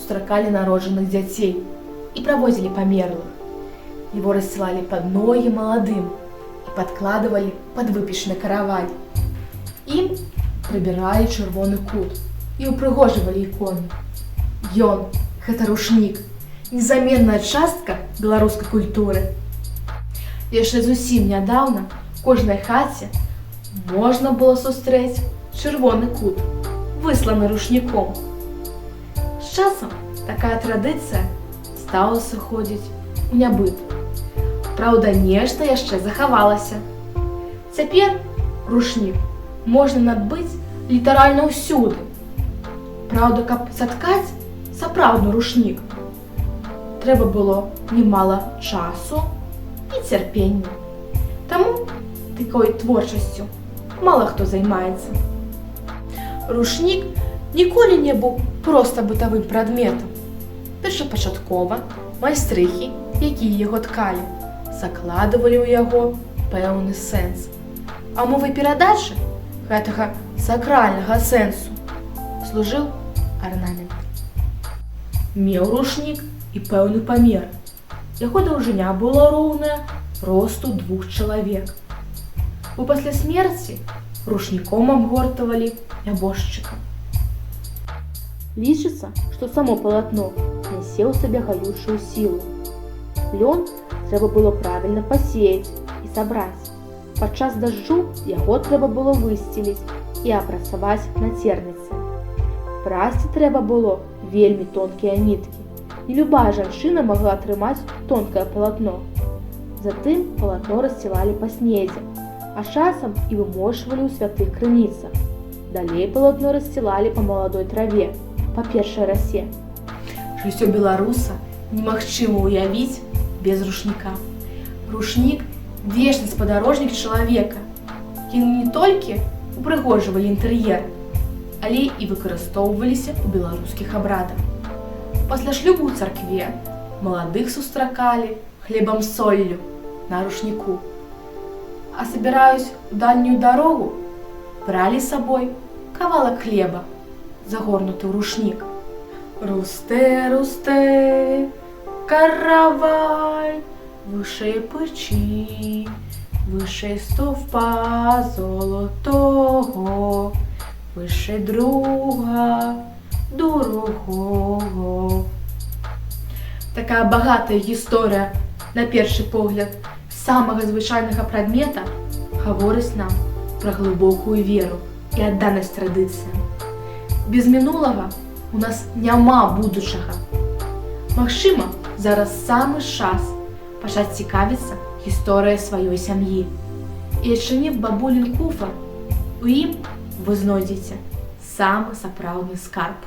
сустракалі народжаных дзяцей і правозілі памерлых. Его рассылалі под ноги маладым і падкладывалі пад выпечны каравай. Ім прыбіралі чырвоны кут і ўпрыгожвалі ікону. Ён, гэта рушнік, незаменная частка беларускай культуры. Яшчэ зусім нядаўна в кожнай хаце можна было сустрэць чырвоны кут, высланы рушніком. З часам такая традыцыя стала сыходзіць у нябыт. Праўда, нешта яшчэ захавалася. Цяпер рушнік можна надбыць літаральна ўсюды. Праўда, каб саткаць сапраўдны рушнік, трэба было немала часу і цярпення. Таму такой творчасцю мала хто займаецца. Рушнік ніколі не быў проста бытавым прадметам. Першапачаткова майстрыхі, якія яго ткалі, закладывалі ў яго пэўны сэнс. А мовай перадачы гэтага сакральнага сэнсу служыў арнамент. Меў рушнік і пэўны памер. Яго даўжыня была роўная росту 2 чалавек. Бо пасля смерці рушніком абгортвалі нябожчыка. Лічыцца, што само палатно нясе ў сабе гаючую сілу. Лён трэба было правільна пасеяць і сабраць. Падчас дажджу яго трэба было высцеліць і апрацаваць на церніцы. Прасці трэба было вельмі тонкія ніткі. Не любая жанчына магла атрымаць тонкае палатно. Затым палатно рассцілалі па снезе, а часам і вымочвалі ў святых крыніцах. Далей палатно рассцілалі па маладой траве, па першай расе. Жыццё беларуса немагчыма ўявіць без рушніка. Рушнік – вечны спадарожнік чалавека. Яны не толькі упрыгожвалі інтэр'ер, але і выкарыстоўваліся ў беларускіх абрадах. Пасля шлюбу ў царкве маладых сустракалі хлебам-соллю на рушніку. А сабіраюць у дальнюю дарогу, бралі з сабой кавалак хлеба, загорнуты ў рушнік. Русте, русте, каравай, вышэй печі, вышэй стовпа золотого, вышэй друга дорогого. Такая багатая гісторыя, на першы погляд, самага звычайнага прадмета гаворыць нам пра глыбокую веру і адданасць традыцыям. Без мінулага у нас няма будучага. Магчыма, зараз самы час пачаць цікавіцца гісторыяй сваёй сям'і. І адчыніў бабулін куфар, у ім вы знойдзеце самы сапраўдны скарб.